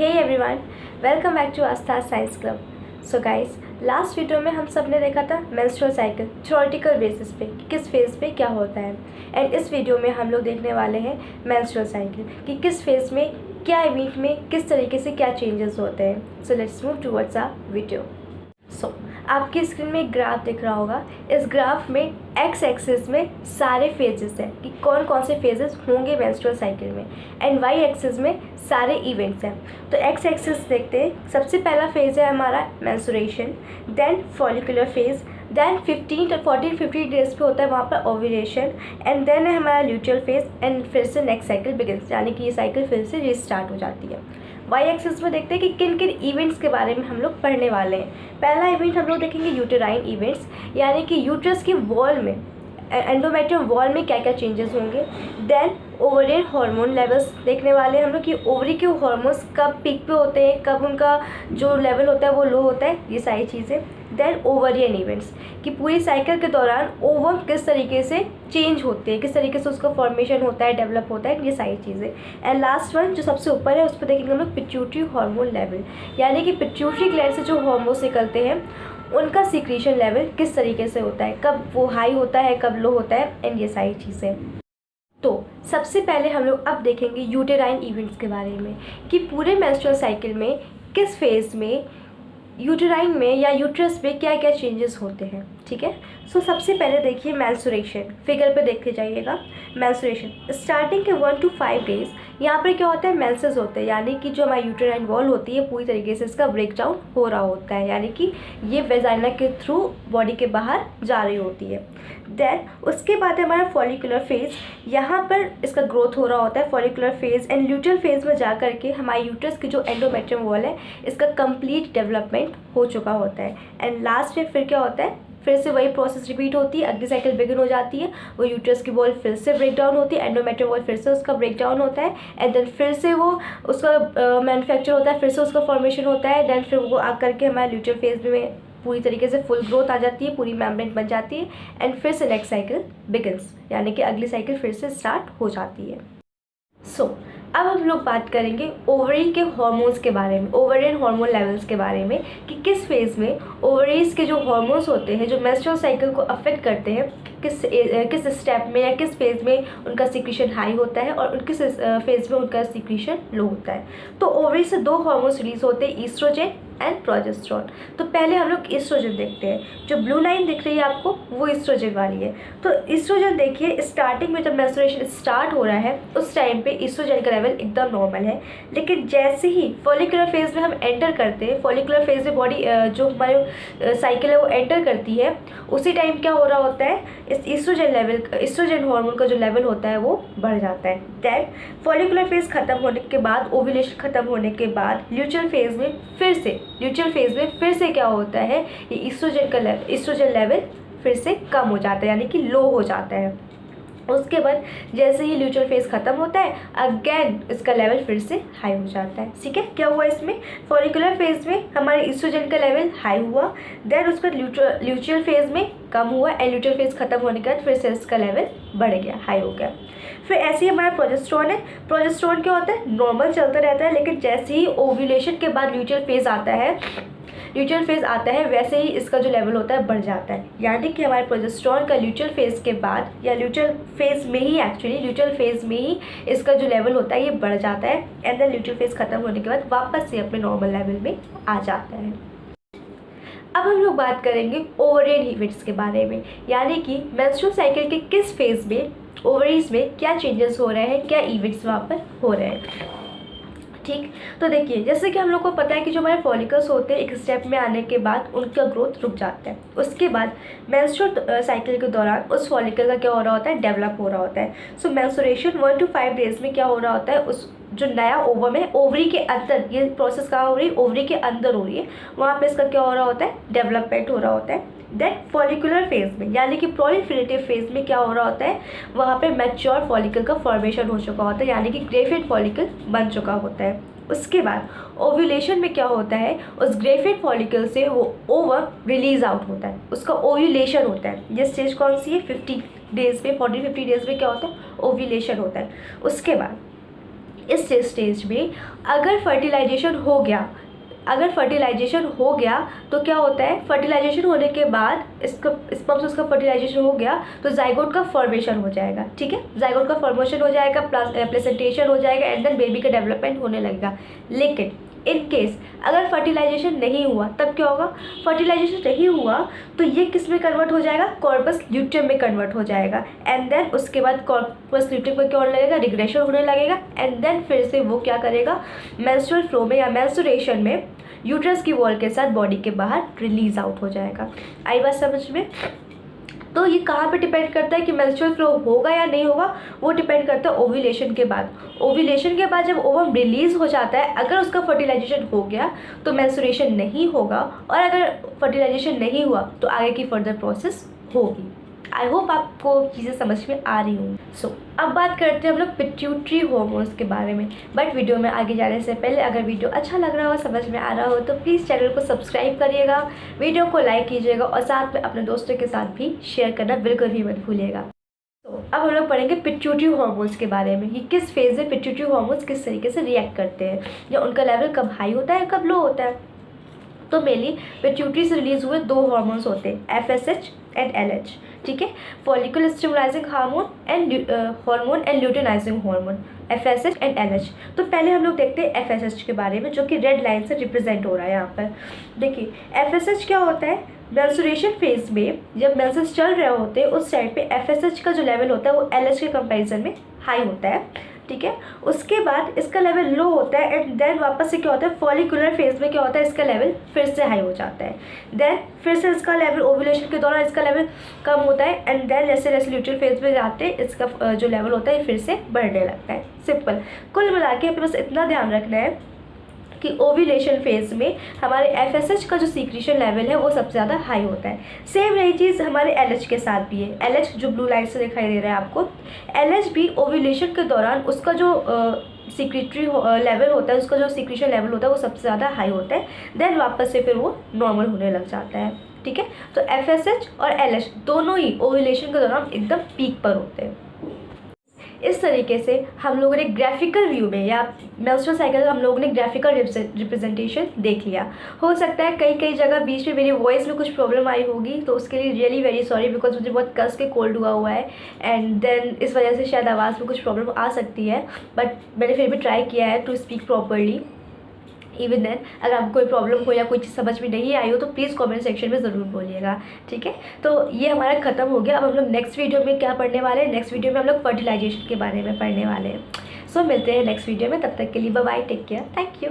Hey everyone, welcome back to Aastha science club. So guys, last video में हम सब ने देखा था मेंस्ट्रुअल साइकिल थ्योरेटिकल बेसिस पे कि किस फेज़ पे क्या होता है। एंड इस वीडियो में हम लोग देखने वाले हैं मेंस्ट्रुअल साइकिल कि किस फेज़ में क्या इवेंट में किस तरीके से क्या चेंजेस होते हैं। So let's move towards a video. So आपकी स्क्रीन में एक ग्राफ दिख रहा होगा। इस ग्राफ में एक्स एक्सिस में सारे फेजेस हैं कि कौन कौन से फेजेस होंगे मेंस्ट्रुअल साइकिल में, एंड वाई एक्सिस में सारे इवेंट्स हैं। तो एक्स एक्सिस देखते हैं। सबसे पहला फेज़ है हमारा menstruation, then follicular phase, then 14-15 days पे होता है वहाँ पर ओव्यूलेशन, एंड देन है हमारा ल्यूटियल फेज़, एंड फिर से नेक्स्ट साइकिल बिगिन्स, यानी कि ये साइकिल फिर से रिस्टार्ट हो जाती है। वाई एक्सिस में देखते हैं कि किन किन इवेंट्स के बारे में हम लोग पढ़ने वाले हैं। पहला इवेंट हम लोग देखेंगे यूटेराइन इवेंट्स, यानी कि यूट्रस की वॉल में, एंडोमेट्रियम वॉल में क्या क्या चेंजेस होंगे। देन ओवरियन हार्मोन लेवल्स देखने वाले हैं हम लोग कि ओवरी के हार्मोन्स कब पीक पे होते हैं, कब उनका जो लेवल होता है वो लो होता है, ये सारी चीज़ें। देन ओवरियन इवेंट्स कि पूरी साइकिल के दौरान ओवम किस तरीके से चेंज होते हैं, किस तरीके से उसका फॉर्मेशन होता है, डेवलप होता है, ये सारी चीज़ें। एंड लास्ट वन जो सबसे ऊपर है उस पर देखेंगे हम लोग पिट्यूटरी हार्मोन लेवल, यानी कि पिट्यूटरी ग्लैंड से जो हार्मोन्स निकलते हैं उनका सीक्रेशन लेवल किस तरीके से होता है, कब वो हाई होता है, कब लो होता है, एंड ये सारी चीज़ें। तो सबसे पहले हम लोग अब देखेंगे यूटेराइन इवेंट्स के बारे में कि पूरे मेंस्ट्रुअल साइकिल में किस फेज़ में यूटेराइन में या यूट्रस में क्या क्या चेंजेस होते हैं। ठीक है, सो सबसे पहले देखिए मेंस्ट्रुएशन, फिगर पे देखते जाइएगा। मेंस्ट्रुएशन स्टार्टिंग के 1 to 5 डेज यहाँ पर क्या होता है, मेंसेस होते हैं, यानी कि जो हमारी यूटेराइन वॉल होती है पूरी तरीके से इसका ब्रेकडाउन हो रहा होता है, यानी कि ये वेजाइना के थ्रू बॉडी के बाहर जा रही होती है। देन उसके बाद है हमारा फॉलिकुलर फेज़, यहाँ पर इसका ग्रोथ हो रहा होता है follicular phase, and luteal phase में जा करके हमारी यूट्रस की जो एंडोमेट्रियम वॉल है इसका कंप्लीट डेवलपमेंट हो चुका होता है। एंड लास्ट में फिर क्या होता है, फिर से वही प्रोसेस रिपीट होती है, अगली साइकिल बिगिन हो जाती है, वो यूट्रस की वॉल फिर से ब्रेक डाउन होती है, एंडोमेट्रियम वॉल फिर से उसका ब्रेक डाउन होता है, एंड देन फिर से वो उसका मैन्युफैक्चर होता है, फिर से उसका फॉर्मेशन होता है, देन फिर वो आकर के हमारे ल्यूटियल फेज में पूरी तरीके से फुल ग्रोथ आ जाती है, पूरी मेम्ब्रेन बन जाती है, एंड फिर से नेक्स्ट साइकिल बिगिन्स, यानी कि अगली साइकिल फिर से स्टार्ट हो जाती है। सो अब हम लोग बात करेंगे ओवरी के हार्मोन्स के बारे में, ओवरियन हार्मोन लेवल्स के बारे में कि किस फेज़ में ओवरीज के जो हार्मोन्स होते हैं जो मेंस्ट्रुअल साइकिल को अफेक्ट करते हैं, किस स्टेप में या किस फेज़ में उनका सीक्रेशन हाई होता है और किस फेज़ में उनका सीक्रेशन लो होता है। तो ओवरी से दो हार्मोन्स रिलीज होते हैं, ईस्ट्रोजन एंड प्रोजेस्टेरोन। तो पहले हम लोग ईस्ट्रोजन देखते हैं। जो ब्लू लाइन दिख रही है आपको वो ईस्ट्रोजन वाली है। तो ईस्ट्रोजन देखिए, स्टार्टिंग में जब मेंस्ट्रुएशन स्टार्ट हो रहा है उस टाइम पे ईस्ट्रोजन का लेवल एकदम नॉर्मल है, लेकिन जैसे ही फॉलिकुलर फेज़ में हम एंटर करते हैं, फॉलिकुलर फेज़ में बॉडी जो हमारी साइकिल है वो एंटर करती है, उसी टाइम क्या हो रहा होता है, इस ईस्ट्रोजन हार्मोन का जो लेवल होता है वो बढ़ जाता है। देन फॉलिकुलर फेज़ खत्म होने के बाद, ओव्यूलेशन खत्म होने के बाद ल्यूटियल फेज़ में फिर से क्या होता है, ये ईस्ट्रोजन लेवल फिर से कम हो जाता है, यानी कि लो हो जाता है। उसके बाद जैसे ही ल्यूटियल फेज़ खत्म होता है अगेन इसका लेवल फिर से हाई हो जाता है। ठीक है, क्या हुआ इसमें, फॉलिकुलर फेज़ में हमारे ईस्ट्रोजन का लेवल हाई हुआ, देन उसका ल्यूटियल फेज़ में कम हुआ, एंड ल्यूटियल फेज़ खत्म होने के बाद फिर से इसका लेवल बढ़ गया, हाई हो गया। फिर ऐसे ही हमारा प्रोजेस्टेरोन है। प्रोजेस्टेरोन क्या होता है, नॉर्मल चलता रहता है, लेकिन जैसे ही ओव्यूलेशन के बाद ल्यूटियल फेज़ आता है वैसे ही इसका जो लेवल होता है बढ़ जाता है, यानी कि हमारे प्रोजेस्टेरोन का ल्यूटियल फेज़ के बाद या ल्यूटियल फेज़ में ही इसका जो लेवल होता है ये बढ़ जाता है, एंड देन ल्यूटियल फेज़ खत्म होने के बाद वापस से अपने नॉर्मल लेवल में आ जाता है। अब हम लोग बात करेंगे ओवरियन इवेंट्स के बारे में, यानी कि मेंस्ट्रुअल साइकिल के किस फेज़ में ओवरीज में क्या चेंजेस हो रहे हैं, क्या इवेंट्स वहाँ पर हो रहे हैं। ठीक, तो देखिए जैसे कि हम लोग को पता है कि जो हमारे फॉलिकल्स होते हैं एक स्टेप में आने के बाद उनका ग्रोथ रुक जाता है, उसके बाद मेंस्ट्रुअल साइकिल के दौरान उस फॉलिकल का क्या हो रहा होता है, डेवलप हो रहा होता है। सो मेंस्ट्रुएशन 1 to 5 डेज में क्या हो रहा होता है, उस जो नया ओवम है ओवरी के अंदर, ये प्रोसेस कहाँ हो रही है, ओवरी के अंदर हो रही है, वहाँ पे इसका क्या हो रहा होता है, डेवलपमेंट हो रहा होता है। देन फॉलिकुलर फेज़ में, यानी कि प्रोलिफरेटिव फेज़ में क्या हो रहा होता है, वहाँ पे मैच्योर फॉलिकल का फॉर्मेशन हो चुका होता है, यानी कि ग्रेफिड फॉलिकल बन चुका होता है। उसके बाद ओव्यूलेशन में क्या होता है, उस ग्रेफिड फॉलिकल से वो ओवम रिलीज आउट होता है, उसका ओव्यूलेशन होता है। ये स्टेज कौन सी है, 40-50 डेज में क्या होता है, ओव्यूलेशन होता है। उसके बाद इस स्टेज में अगर फर्टिलाइजेशन हो गया तो क्या होता है, फर्टिलाइजेशन होने के बाद स्पर्म से उसका फर्टिलाइजेशन हो गया तो जाइगोट का फॉर्मेशन हो जाएगा। ठीक है, जाइगोट का फॉर्मेशन हो जाएगा, प्लेसेंटेशन हो जाएगा एंड देन बेबी का डेवलपमेंट होने लगेगा। लेकिन इन केस अगर फर्टिलाइजेशन नहीं हुआ तब क्या होगा, फर्टिलाइजेशन नहीं हुआ तो ये किस में कन्वर्ट हो जाएगा, कॉर्पस ल्यूटियम में कन्वर्ट हो जाएगा एंड देन उसके बाद कॉर्पस ल्यूटियम में क्या होने लगेगा, रिग्रेशन होने लगेगा एंड देन फिर से वो क्या करेगा, मेंस्ट्रुअल फ्लो में या मेंस्ट्रुएशन में यूट्रस की वॉल के साथ बॉडी के बाहर रिलीज आउट हो जाएगा। आई बात समझ में? तो ये कहाँ पे डिपेंड करता है कि मेंस्ट्रुअल फ्लो होगा या नहीं होगा, वो डिपेंड करता है ओव्यूलेशन के बाद। ओव्यूलेशन के बाद जब ओवम रिलीज हो जाता है, अगर उसका फर्टिलाइजेशन हो गया तो मेंस्ट्रुएशन नहीं होगा, और अगर फर्टिलाइजेशन नहीं हुआ तो आगे की फर्दर प्रोसेस होगी। आई होप आपको चीज़ें समझ में आ रही हूँ। अब बात करते हैं हम लोग पिट्यूटरी हार्मोन्स के बारे में। बट वीडियो में आगे जाने से पहले अगर वीडियो अच्छा लग रहा हो, समझ में आ रहा हो तो प्लीज़ चैनल को सब्सक्राइब करिएगा, वीडियो को लाइक कीजिएगा और साथ में अपने दोस्तों के साथ भी शेयर करना बिल्कुल भी मत भूलिएगा। तो अब हम लोग पढ़ेंगे पिट्यूटरी हार्मोन्स के बारे में कि किस फेज में पिट्यूटरी हार्मोन्स किस तरीके से रिएक्ट करते हैं, या उनका लेवल कब हाई होता है कब लो होता है। तो मेनली पिट्यूटरी से रिलीज हुए 2 हार्मोन्स होते हैं, FSH एंड LH। ठीक है, follicular stimulating hormone and luteinizing hormone, FSH and LH। तो पहले हम लोग देखते हैं FSH के बारे में, जो कि रेड लाइन से रिप्रेजेंट हो रहा है यहाँ पर। देखिए FSH क्या होता है, मेंस्ट्रुएशन फेज में जब मेंसेस चल रहे होते हैं उस टाइम पे FSH का जो लेवल होता है वो LH के कंपैरिजन में हाई होता है। ठीक है, उसके बाद इसका लेवल लो होता है एंड देन वापस से क्या होता है, फॉलिकुलर फेज में क्या होता है, इसका लेवल फिर से हाई हो जाता है। देन फिर से इसका लेवल ओव्यूलेशन के दौरान इसका लेवल कम होता है एंड देन जैसे जैसे ल्यूटियल फेज में जाते हैं इसका जो लेवल होता है फिर से बढ़ने लगता है। सिंपल। कुल मिला के अपने बस इतना ध्यान रखना है कि ओव्यूलेशन फेज में हमारे FSH का जो सीक्रेशन लेवल है वो सबसे ज़्यादा हाई होता है। सेम यही चीज़ हमारे LH के साथ भी है। LH जो ब्लू लाइट से दिखाई दे रहा है आपको, LH भी ओव्यूलेशन के दौरान उसका जो सीक्रेटरी लेवल होता है, उसका जो सीक्रेशन लेवल होता है वो सबसे ज़्यादा हाई होता है। देन वापस से फिर वो नॉर्मल होने लग जाता है। ठीक है, तो FSH और LH दोनों ही ओव्यूलेशन के दौरान एकदम पीक पर होते हैं। इस तरीके से हम लोगों ने ग्राफिकल व्यू में या मेंस्ट्रुअल साइकिल हम लोगों ने ग्राफिकल रिप्रेजेंटेशन देख लिया। हो सकता है कई जगह बीच में मेरी वॉइस में कुछ प्रॉब्लम आई होगी, तो उसके लिए रियली वेरी सॉरी, बिकॉज मुझे बहुत कस के कोल्ड हुआ है एंड देन इस वजह से शायद आवाज़ में कुछ प्रॉब्लम आ सकती है, बट मैंने फिर भी ट्राई किया है to speak properly. Even then अगर आपको कोई प्रॉब्लम हो या कोई चीज़ समझ में नहीं आई हो तो प्लीज़ कमेंट सेक्शन में ज़रूर बोलिएगा। ठीक है, तो ये हमारा ख़त्म हो गया। अब हम लोग नेक्स्ट वीडियो में क्या पढ़ने वाले हैं, नेक्स्ट वीडियो में हम लोग फर्टिलाइजेशन के बारे में पढ़ने वाले हैं। सो मिलते हैं नेक्स्ट वीडियो में, तब तक के लिए bye bye, take care, thank you.